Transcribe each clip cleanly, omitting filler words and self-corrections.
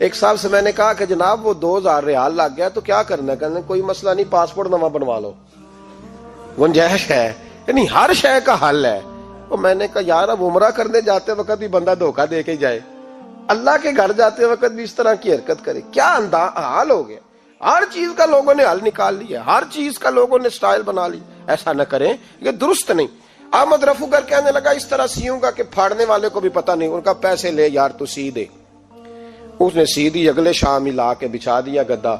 ایک صاحب سے میں نے کہا کہ جناب وہ 2000 ریال لگ گیا تو کیا کرنا ہے؟ کہنے کوئی مسئلہ نہیں، پاسپورٹ نواں بنوا لو، گنجائش ہے، یعنی ہر شے کا حل ہے۔ تو میں نے کہا یار اب عمرہ کرنے جاتے وقت بھی بندہ دھوکہ دے کے جائے، اللہ کے گھر جاتے وقت بھی اس طرح کی حرکت کرے، کیا حال ہو گیا؟ ہر چیز کا لوگوں نے حل نکال لیا، ہر چیز کا لوگوں نے سٹائل بنا لی۔ ایسا نہ کریں، یہ درست نہیں۔ احمد رفوگر کہنے لگا اس طرح سیوں گا کہ پھاڑنے والے کو بھی پتہ نہیں، ان کا پیسے لے یار تو سی دے۔ اس نے سی دی، اگلے شام ہی لا کے بچھا دیا گدا۔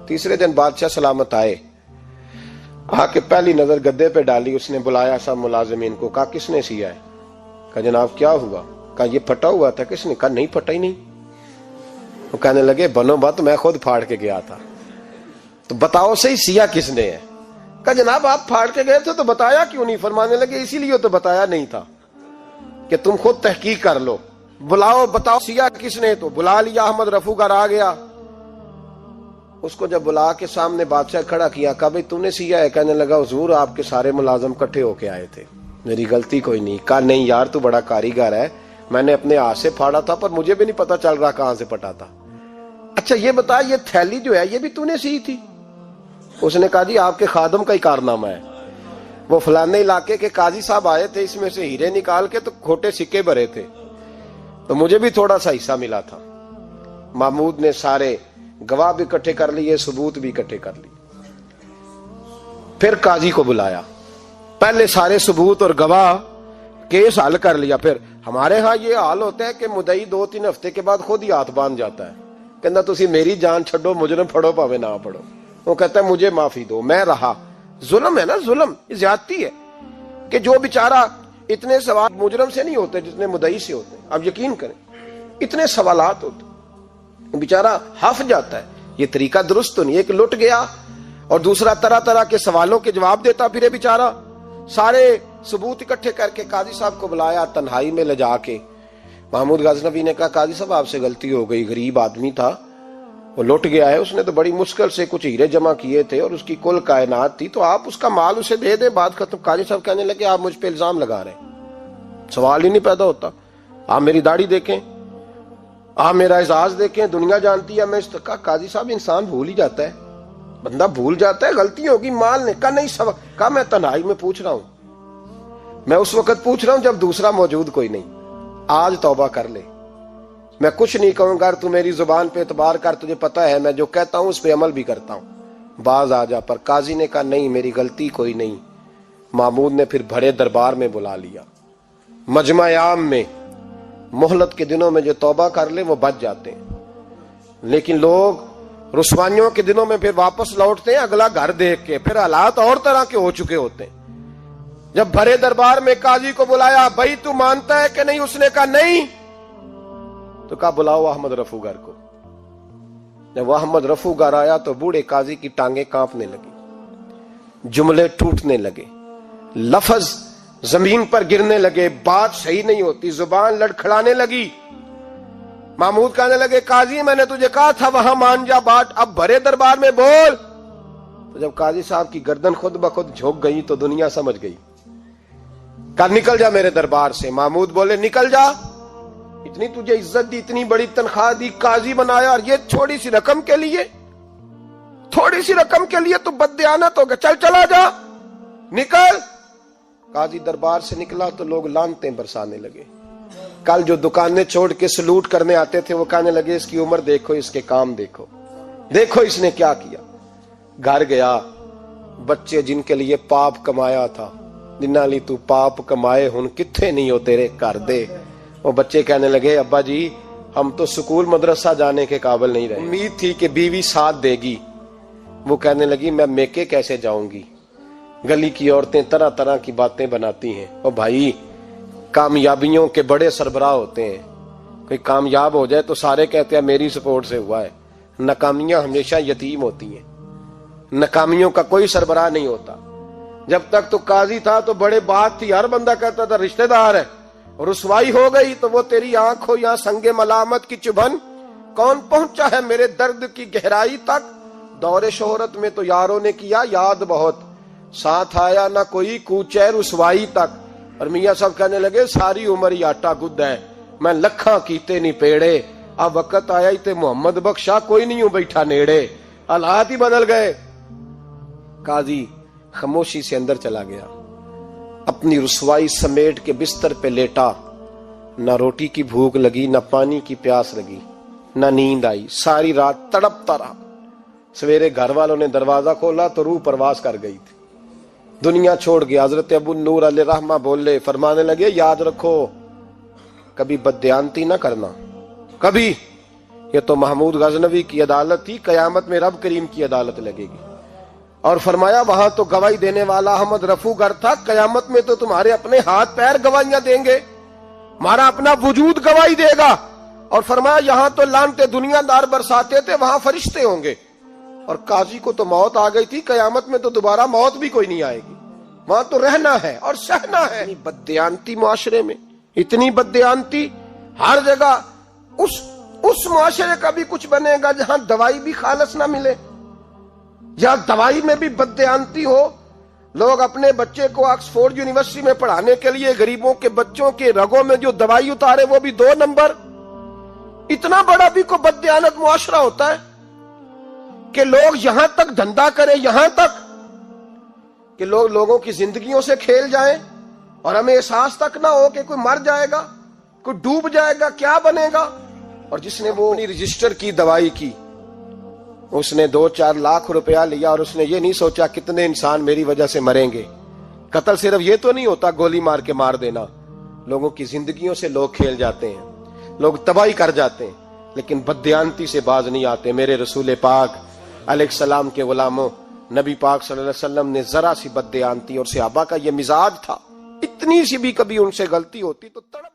تیسرے دن بادشاہ سلامت آئے، آ کے پہلی نظر گدے پہ ڈالی، اس نے بلایا سب ملازمین کو، کہا کس نے سیا ہے؟ کہا جناب کیا ہوا؟ کہا یہ پھٹا ہوا تھا۔ کس نے؟ کہا نہیں پھٹا ہی نہیں۔ وہ کہنے لگے بنو بات، میں خود پھاڑ کے گیا تھا، تو بتاؤ صحیح سیا کس نے ہے؟ کہا جناب آپ پھاڑ کے گئے تھے تو بتایا کیوں نہیں؟ فرمانے لگے اسی لیے تو بتایا نہیں تھا کہ تم خود تحقیق کر لو، بلاؤ بتاؤ سیا کس نے۔ تو بلا لیا، احمد رفوگر آ گیا، اس کو جب بلا کے سامنے بادشاہ کھڑا کیا، کہا بھئی تو نے سیا ہے؟ کہنے لگا حضور آپ کے سارے ملازم کٹھے ہو کے آئے تھے، میری غلطی کوئی نہیں۔ کہا نہیں یار تو بڑا کاریگر ہے، میں نے اپنے ہاتھ سے پھاڑا تھا پر مجھے بھی نہیں پتا چل رہا کہاں سے پھٹا تھا۔ اچھا یہ بتا یہ تھیلی جو ہے یہ بھی تو نے سی تھی؟ اس نے کہا جی آپ کے خادم کا ہی کارنامہ ہے، وہ فلانے علاقے کے قاضی صاحب آئے تھے، اس میں سے ہیرے نکال کے تو کھوٹے سکے بھرے تھے، تو مجھے بھی تھوڑا سا حصہ ملا تھا۔ محمود نے سارے گواہ بھی اکٹھے کر لیے، ثبوت بھی اکٹھے کر لیے۔ پھر قاضی کو بلایا، پہلے سارے ثبوت اور گواہ کیس حل کر لیا۔ پھر ہمارے ہاں یہ حال ہوتا ہے کہ مدعی 2-3 ہفتے کے بعد خود ہی ہاتھ باندھ جاتا ہے، کہنا تسی میری جان چھڈو، مجرم پھڑو پاوے نہ پڑھو۔ وہ کہتا ہے مجھے معافی دو، میں رہا۔ ظلم ہے نا، ظلم، زیادتی ہے کہ جو بیچارہ اتنے سوال مجرم سے نہیں ہوتے جتنے مدعی سے ہوتے ہیں۔ اب یقین کریں اتنے سوالات ہوتے، بیچارہ ہف جاتا ہے۔ یہ طریقہ درست تو نہیں، ایک لٹ گیا اور دوسرا طرح طرح کے سوالوں کے جواب دیتا پھرے بیچارہ۔ سارے ثبوت اکٹھے کر کے قاضی صاحب کو بلایا، تنہائی میں لے جا کے محمود غزنوی نے کہا قاضی صاحب آپ سے غلطی ہو گئی، غریب آدمی تھا، وہ لٹ گیا ہے، اس نے تو بڑی مشکل سے کچھ ہیرے جمع کیے تھے اور اس کی کل کائنات تھی، تو آپ اس کا مال اسے دے دیں، بات ختم۔ قاضی صاحب کہنے لگے آپ مجھ پہ الزام لگا رہے ہیں، سوال ہی نہیں پیدا ہوتا، آپ میری داڑھی دیکھیں، آپ میرا اعزاز دیکھیں، دنیا جانتی ہے میں اس کا۔ قاضی صاحب انسان بھول ہی جاتا ہے، بندہ بھول جاتا ہے، غلطی ہوگی، مال نے کہا نہیں کہا میں تنہائی میں پوچھ رہا ہوں، میں اس وقت پوچھ رہا ہوں جب دوسرا موجود کوئی نہیں، آج توبہ کر لے، میں کچھ نہیں کہوں گا، تو میری زبان پہ اعتبار کر، تجھے پتا ہے میں جو کہتا ہوں اس پہ عمل بھی کرتا ہوں، باز آ جا۔ پر قاضی نے کہا نہیں میری غلطی کوئی نہیں۔ محمود نے پھر بڑے دربار میں بلا لیا، مجمع عام میں۔ مہلت کے دنوں میں جو توبہ کر لے وہ بچ جاتے ہیں، لیکن لوگ رسوائیوں کے دنوں میں پھر واپس لوٹتے ہیں اگلا گھر دیکھ کے، پھر حالات اور طرح کے ہو چکے ہوتے ہیں۔ جب بڑے دربار میں قاضی کو بلایا، بھائی تو مانتا ہے کہ نہیں؟ اس نے کہا نہیں۔ تو کہا بلاؤ احمد رفوگر کو۔ جب احمد رفوگر آیا تو بوڑھے قاضی کی ٹانگیں کانپنے لگی، جملے ٹوٹنے لگے، لفظ زمین پر گرنے لگے، بات صحیح نہیں ہوتی، زبان لڑکھڑانے لگی۔ محمود کہنے لگے قاضی میں نے تجھے کہا تھا وہاں مان جا بات، اب بڑے دربار میں بول۔ تو جب قاضی صاحب کی گردن خود بخود جھک گئی تو دنیا سمجھ گئی، کہا نکل جا میرے دربار سے۔ محمود بولے نکل جا، اتنی تجھے عزت دی، اتنی بڑی تنخواہ دی، قاضی بنایا، اور یہ تھوڑی سی رقم کے لیے، تھوڑی سی رقم کے لیے تو بددیانت ہو گیا، چل چلا جا، نکل۔ قاضی دربار سے نکلا تو لوگ لعنتیں برسانے لگے۔ کل جو دکانیں چھوڑ کے سلوٹ کرنے آتے تھے وہ کہنے لگے اس کی عمر دیکھو، اس کے کام دیکھو، دیکھو اس نے کیا کیا۔ گھر گیا، بچے جن کے لیے پاپ کمایا تھا، جنہاں لی تو پاپ کمائے ہن کتھے نہیں ہو تیرے کر دے۔ وہ بچے کہنے لگے ابا جی ہم تو سکول مدرسہ جانے کے قابل نہیں رہے، امید تھی کہ بیوی ساتھ دے گی۔ وہ کہنے لگی میں میکے کیسے جاؤں گی، گلی کی عورتیں طرح طرح کی باتیں بناتی ہیں۔ اور بھائی کامیابیوں کے بڑے سربراہ ہوتے ہیں، کوئی کامیاب ہو جائے تو سارے کہتے ہیں میری سپورٹ سے ہوا ہے، ناکامیاں ہمیشہ یتیم ہوتی ہیں، ناکامیوں کا کوئی سربراہ نہیں ہوتا۔ جب تک تو قاضی تھا تو بڑے بات تھی، ہر بندہ کہتا تھا رشتہ دار ہے، رسوائی ہو گئی تو وہ تیری آنکھ ہو یا سنگ ملامت کی چبھن، کون پہنچا ہے میرے درد کی گہرائی تک، دور شہرت میں تو یاروں نے کیا یاد بہت، ساتھ آیا نہ کوئی کوچے رسوائی تک۔ اور میاں صاحب کہنے لگے ساری عمر ہی آٹا گد ہے، میں لکھاں کیتے نہیں پیڑے، اب وقت آیا ہی تے محمد بخشا کوئی نہیں ہوں بیٹھا نیڑے، حالات ہی بدل گئے۔ قاضی خاموشی سے اندر چلا گیا، اپنی رسوائی سمیٹ کے بستر پہ لیٹا، نہ روٹی کی بھوک لگی، نہ پانی کی پیاس لگی، نہ نیند آئی، ساری رات تڑپتا رہا۔ سویرے گھر والوں نے دروازہ کھولا تو روح پرواز کر گئی تھی، دنیا چھوڑ گیا۔ حضرت ابو نور علیہ رحمہ بولے، فرمانے لگے یاد رکھو کبھی بددیانتی نہ کرنا، کبھی۔ یہ تو محمود غزنوی کی عدالت تھی، قیامت میں رب کریم کی عدالت لگے گی۔ اور فرمایا وہاں تو گواہی دینے والا احمد رفو گر تھا، قیامت میں تو تمہارے اپنے ہاتھ پیر گواہیاں دیں گے، ہمارا اپنا وجود گواہی دے گا۔ اور فرمایا یہاں تو لعنتیں دنیا دار برساتے تھے، وہاں فرشتے ہوں گے۔ اور قاضی کو تو موت آ گئی تھی، قیامت میں تو دوبارہ موت بھی کوئی نہیں آئے گی، وہاں تو رہنا ہے اور سہنا ہے۔ اتنی بددیانتی معاشرے میں، اتنی بددیانتی ہر جگہ۔ اس معاشرے کا بھی کچھ بنے گا جہاں دوائی بھی خالص نہ ملے، یا دوائی میں بھی بددیانتی ہو، لوگ اپنے بچے کو آکسفورڈ یونیورسٹی میں پڑھانے کے لیے غریبوں کے بچوں کے رگوں میں جو دوائی اتارے وہ بھی 2 نمبر۔ اتنا بڑا بھی کو بددیانت معاشرہ ہوتا ہے کہ لوگ یہاں تک دھندا کریں، یہاں تک کہ لوگوں کی زندگیوں سے کھیل جائیں اور ہمیں احساس تک نہ ہو کہ کوئی مر جائے گا، کوئی ڈوب جائے گا، کیا بنے گا۔ اور جس نے وہ اپنی رجسٹر کی دوائی کی، اس نے 2-4 لاکھ روپیہ لیا اور اس نے یہ نہیں سوچا کتنے انسان میری وجہ سے مریں گے۔ قتل صرف یہ تو نہیں ہوتا گولی مار کے مار دینا، لوگوں کی زندگیوں سے لوگ کھیل جاتے ہیں، لوگ تباہی کر جاتے ہیں، لیکن بددیانتی سے باز نہیں آتے۔ میرے رسول پاک علیہ السلام کے غلاموں، نبی پاک صلی اللہ علیہ وسلم نے ذرا سی بددیانتی، اور صحابہ کا یہ مزاج تھا، اتنی سی بھی کبھی ان سے غلطی ہوتی تو تڑپ